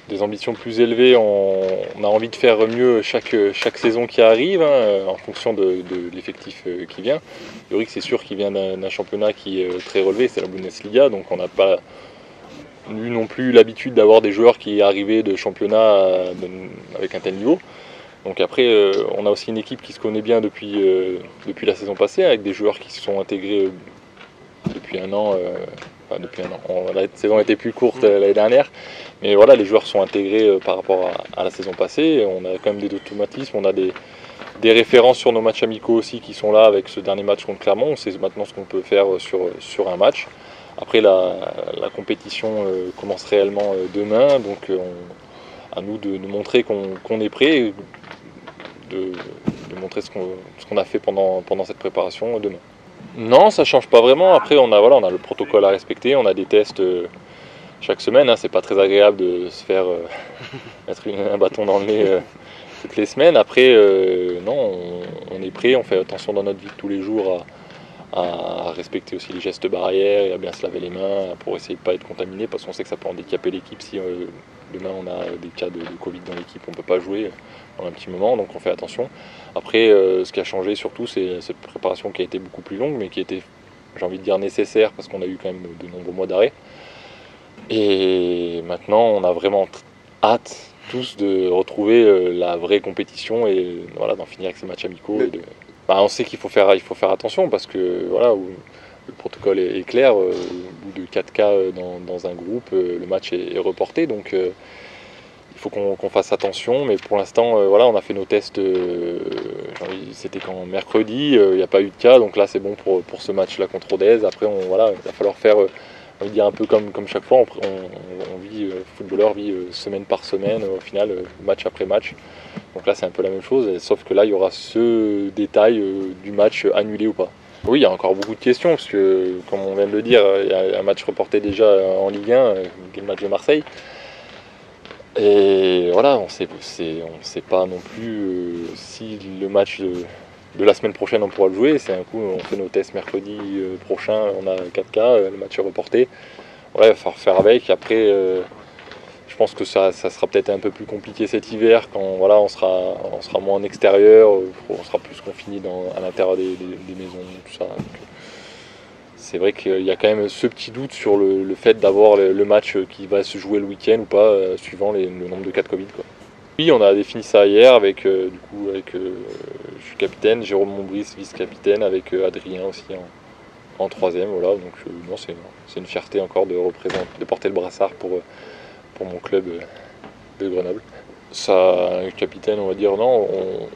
des ambitions plus élevées. On a envie de faire mieux chaque saison qui arrive, hein, en fonction de l'effectif qui vient. Zurich, c'est sûr qu'il vient d'un championnat qui est très relevé, c'est la Bundesliga, donc on n'a pas eu non plus l'habitude d'avoir des joueurs qui arrivaient de championnat avec un tel niveau. Donc après, on a aussi une équipe qui se connaît bien depuis la saison passée, avec des joueurs qui se sont intégrés depuis un an. Depuis un an. La saison a été plus courte l'année dernière, mais voilà, les joueurs sont intégrés par rapport à la saison passée. On a quand même des automatismes, on a des références sur nos matchs amicaux aussi qui sont là avec ce dernier match contre Clermont. On sait maintenant ce qu'on peut faire sur un match. Après, la compétition commence réellement demain, donc à nous de montrer qu'on est prêt, de montrer ce qu'on a fait pendant cette préparation demain. Non, ça change pas vraiment. Après, on a le protocole à respecter, on a des tests chaque semaine. Hein. C'est pas très agréable de se faire mettre un bâton dans le nez toutes les semaines. Après, non, on est prêt, on fait attention dans notre vie de tous les jours à respecter aussi les gestes barrières et à bien se laver les mains pour essayer de ne pas être contaminé, parce qu'on sait que ça peut handicaper l'équipe si demain on a des cas de Covid dans l'équipe, on ne peut pas jouer dans un petit moment, donc on fait attention. Après, ce qui a changé surtout, c'est cette préparation qui a été beaucoup plus longue, mais qui était, j'ai envie de dire, nécessaire, parce qu'on a eu quand même de nombreux mois d'arrêt. Et maintenant, on a vraiment hâte tous de retrouver la vraie compétition et voilà, d'en finir avec ces matchs amicaux. On sait qu'il faut faire attention, parce que voilà, le protocole est clair. Au bout de 4 cas dans un groupe, le match est reporté. Donc il faut qu'on fasse attention. Mais pour l'instant, voilà, on a fait nos tests. C'était quand mercredi, il n'y a pas eu de cas. Donc là, c'est bon pour ce match-là contre Rodez. Après, voilà, il va falloir faire. On va dire un peu comme chaque fois, on vit, le footballeur vit semaine par semaine, au final, match après match. Donc là, c'est un peu la même chose, sauf que là, il y aura ce détail du match annulé ou pas. Oui, il y a encore beaucoup de questions, parce que, comme on vient de le dire, il y a un match reporté déjà en Ligue 1, qui est le match de Marseille. Et voilà, on sait pas non plus si le match de la semaine prochaine on pourra le jouer. C'est un coup, on fait nos tests mercredi prochain, on a 4 cas, le match est reporté. Ouais, il va falloir faire avec. Après, je pense que ça sera peut-être un peu plus compliqué cet hiver, quand voilà, on sera moins en extérieur, on sera plus confiné à l'intérieur des maisons, tout ça. Donc, c'est vrai qu'il y a quand même ce petit doute sur le fait d'avoir le match qui va se jouer le week-end ou pas, suivant le nombre de cas de Covid, quoi. Oui, on a défini ça hier avec je suis capitaine, Jérôme Mombris vice-capitaine, avec Adrien aussi en troisième. Voilà, donc non, c'est une fierté encore de porter le brassard pour mon club de Grenoble. Ça, le capitaine, on va dire non,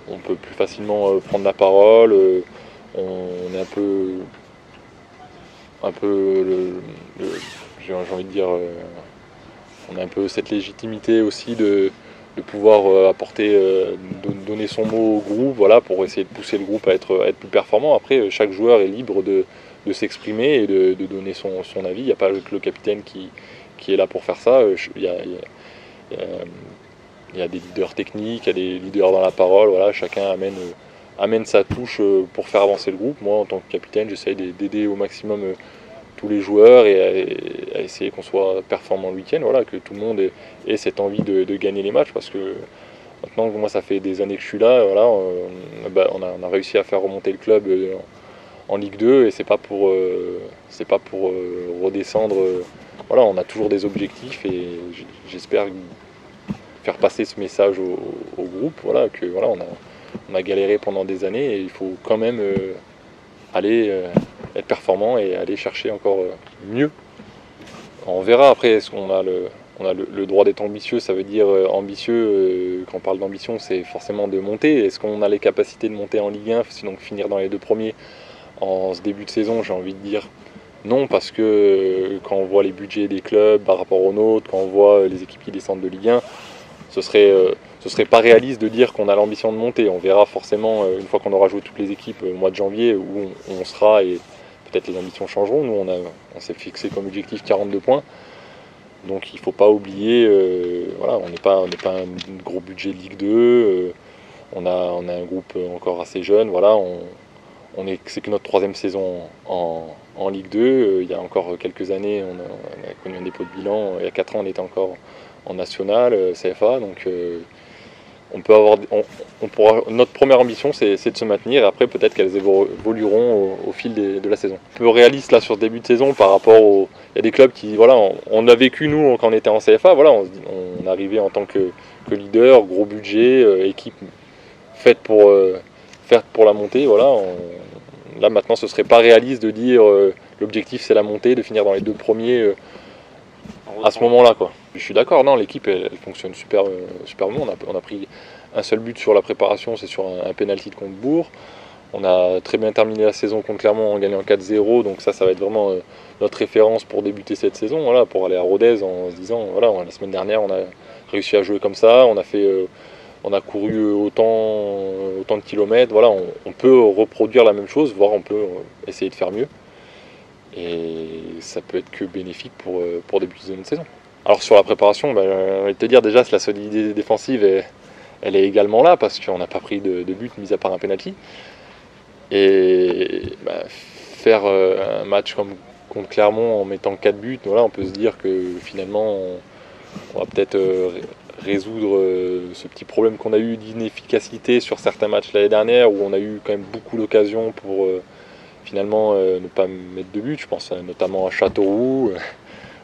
on peut plus facilement prendre la parole, on est un peu j'ai envie de dire, on a un peu cette légitimité aussi de pouvoir apporter, donner son mot au groupe, voilà, pour essayer de pousser le groupe à être plus performant. Après, chaque joueur est libre de s'exprimer et de donner son avis. Il n'y a pas que le capitaine qui est là pour faire ça. Il y a des leaders techniques, il y a des leaders dans la parole, voilà, chacun amène sa touche pour faire avancer le groupe. Moi, en tant que capitaine, j'essaye d'aider au maximum tous les joueurs et à essayer qu'on soit performant le week-end, voilà, que tout le monde ait cette envie de gagner les matchs, parce que maintenant, moi, ça fait des années que je suis là, voilà, on a réussi à faire remonter le club en Ligue 2, et c'est pas pour redescendre. Voilà, on a toujours des objectifs, et j'espère faire passer ce message au groupe, voilà, que voilà, on a galéré pendant des années, et il faut quand même aller être performant et aller chercher encore mieux. On verra après, est-ce qu'on a le droit d'être ambitieux. Ça veut dire ambitieux, quand on parle d'ambition, c'est forcément de monter. Est-ce qu'on a les capacités de monter en Ligue 1, sinon finir dans les 2 premiers en ce début de saison? J'ai envie de dire non, parce que quand on voit les budgets des clubs par rapport aux nôtres, quand on voit les équipes qui descendent de Ligue 1, ce serait pas réaliste de dire qu'on a l'ambition de monter. On verra forcément une fois qu'on aura joué toutes les équipes au mois de janvier où on sera, et peut-être les ambitions changeront. Nous, on s'est fixé comme objectif 42 points. Donc il ne faut pas oublier, voilà, on n'est pas un gros budget de Ligue 2, on a un groupe encore assez jeune, voilà, c'est que notre 3e saison en Ligue 2. Il y a encore quelques années, on a connu un dépôt de bilan. Il y a 4 ans, on était encore en national, CFA. Donc on peut avoir, on pourra, notre première ambition c'est de se maintenir, et après peut-être qu'elles évolueront au fil de la saison. Un peu réaliste là sur ce début de saison par rapport au... Il y a des clubs qui, voilà, on a vécu nous quand on était en CFA, voilà, on arrivait en tant que leader, gros budget, équipe faite pour la montée, voilà. Là maintenant ce serait pas réaliste de dire l'objectif c'est la montée, de finir dans les 2 premiers à ce moment-là, quoi. Je suis d'accord, non, l'équipe elle fonctionne super bien. On a pris un seul but sur la préparation, c'est sur un penalty de contre Bourg. On a très bien terminé la saison contre Clermont en gagnant 4-0, donc ça va être vraiment notre référence pour débuter cette saison, voilà, pour aller à Rodez en se disant, voilà, la semaine dernière on a réussi à jouer comme ça, on a couru autant de kilomètres, voilà, on peut reproduire la même chose, voire on peut essayer de faire mieux. Et ça peut être que bénéfique pour débuter une saison. Alors sur la préparation, je vais te dire déjà, la solidité défensive elle est également là, parce qu'on n'a pas pris de but mis à part un penalty. Et faire un match comme contre Clermont en mettant 4 buts, voilà, on peut se dire que finalement on va peut-être résoudre ce petit problème qu'on a eu d'inefficacité sur certains matchs l'année dernière, où on a eu quand même beaucoup d'occasions pour finalement ne pas mettre de but. Je pense notamment à Châteauroux,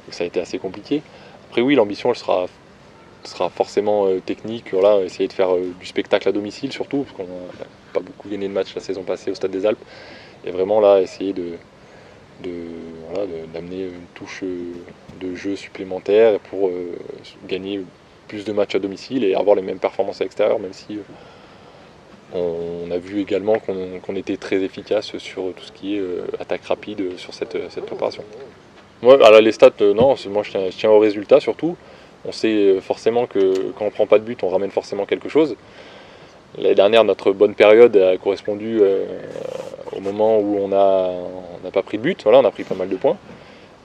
où ça a été assez compliqué. Après oui, l'ambition elle sera forcément technique, voilà, essayer de faire du spectacle à domicile surtout, parce qu'on n'a pas beaucoup gagné de matchs la saison passée au Stade des Alpes, et vraiment là essayer d'amener une touche de jeu supplémentaire pour gagner plus de matchs à domicile et avoir les mêmes performances à l'extérieur, même si on a vu également qu'on était très efficace sur tout ce qui est attaque rapide sur cette préparation. Ouais, alors les stats, non, moi je tiens au résultat surtout. On sait forcément que quand on prend pas de but, on ramène forcément quelque chose. L'année dernière, notre bonne période a correspondu au moment où on n'a pas pris de but. Voilà, on a pris pas mal de points.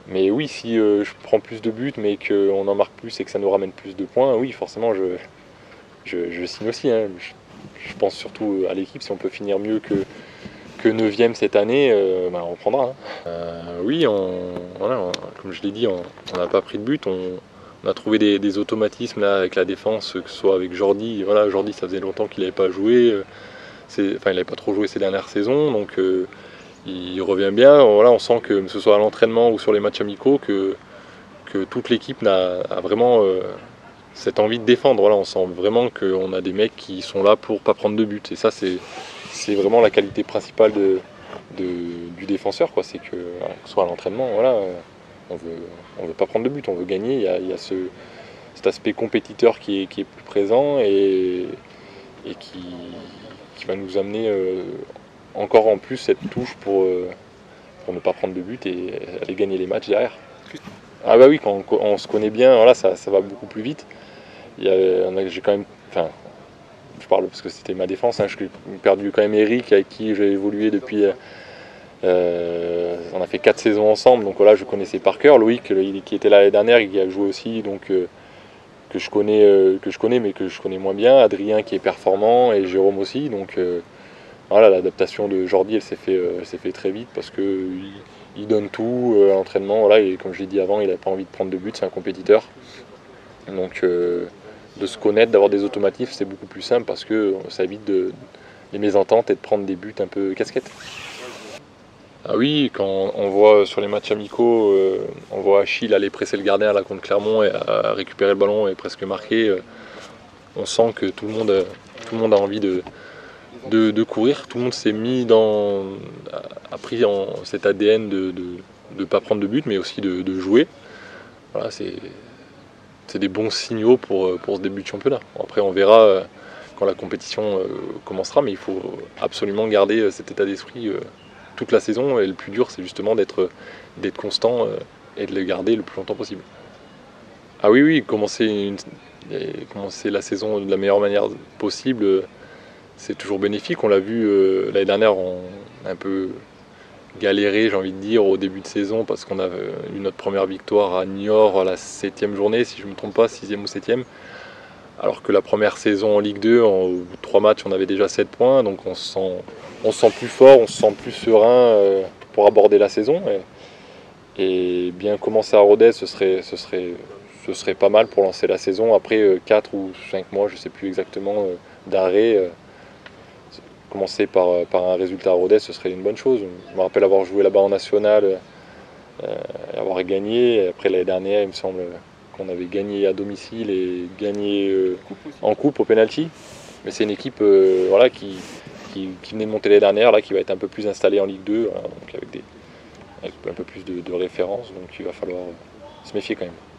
Mais oui, si je prends plus de buts, mais qu'on en marque plus et que ça nous ramène plus de points, oui, forcément, je signe aussi. Hein. Je pense surtout à l'équipe. Si on peut finir mieux que 9e cette année, on prendra. Hein. Oui, comme je l'ai dit, on n'a pas pris de but. On a trouvé des automatismes là, avec la défense, que ce soit avec Jordi. Voilà, Jordi, ça faisait longtemps qu'il n'avait pas joué. Il n'avait pas trop joué ces dernières saisons, donc il revient bien. Voilà, on sent que ce soit à l'entraînement ou sur les matchs amicaux, que toute l'équipe a vraiment cette envie de défendre. Voilà, on sent vraiment qu'on a des mecs qui sont là pour pas prendre de but. Et ça, c'est vraiment la qualité principale du défenseur, quoi. C'est que ce soit à l'entraînement, voilà, on veut pas prendre de but, on veut gagner. Il y a cet aspect compétiteur qui est plus présent et qui va nous amener encore en plus cette touche pour ne pas prendre de but et aller gagner les matchs derrière. Ah bah oui, quand on se connaît bien, voilà, ça va beaucoup plus vite. J'ai quand même, je parle parce que c'était ma défense, hein, j'ai perdu quand même Eric avec qui j'ai évolué depuis. On a fait 4 saisons ensemble, donc voilà, je connaissais par cœur. Loïc, qui était là l'année dernière, il a joué aussi, donc que je connais, mais que je connais moins bien. Adrien qui est performant et Jérôme aussi, donc voilà, l'adaptation de Jordi, elle s'est fait très vite parce que il donne tout à l'entraînement. Voilà, et comme je l'ai dit avant, il n'a pas envie de prendre de but, c'est un compétiteur. Donc de se connaître, d'avoir des automatismes, c'est beaucoup plus simple parce que ça évite les mésententes et de prendre des buts un peu casquettes. Ah oui, quand on voit sur les matchs amicaux, on voit Achille aller presser le gardien là contre Clermont et à récupérer le ballon et presque marquer. On sent que tout le monde a envie de courir. Tout le monde s'est mis a pris cet ADN de ne pas prendre de but, mais aussi de jouer. Voilà, c'est des bons signaux pour ce début de championnat. Après, on verra quand la compétition commencera, mais il faut absolument garder cet état d'esprit toute la saison. Et le plus dur, c'est justement d'être constant et de le garder le plus longtemps possible. Ah oui, commencer la saison de la meilleure manière possible, c'est toujours bénéfique. On l'a vu l'année dernière, on a un peu galéré, j'ai envie de dire, au début de saison parce qu'on a eu notre première victoire à Niort à la 7e journée, si je ne me trompe pas, 6e ou 7e. Alors que la première saison en Ligue 2, au bout de 3 matchs, on avait déjà 7 points, donc on se sent plus fort, on se sent plus serein pour aborder la saison. Et bien commencer à Rodez, ce serait ce serait pas mal pour lancer la saison. Après 4 ou 5 mois, je ne sais plus exactement, d'arrêt. Commencer par un résultat à Rodez, ce serait une bonne chose. Je me rappelle avoir joué là-bas en national, et avoir gagné. Après l'année dernière, il me semble qu'on avait gagné à domicile et gagné en coupe au penalty. Mais c'est une équipe voilà, qui venait de monter l'année dernière, là, qui va être un peu plus installée en Ligue 2, voilà, donc avec un peu plus de références. Donc il va falloir se méfier quand même.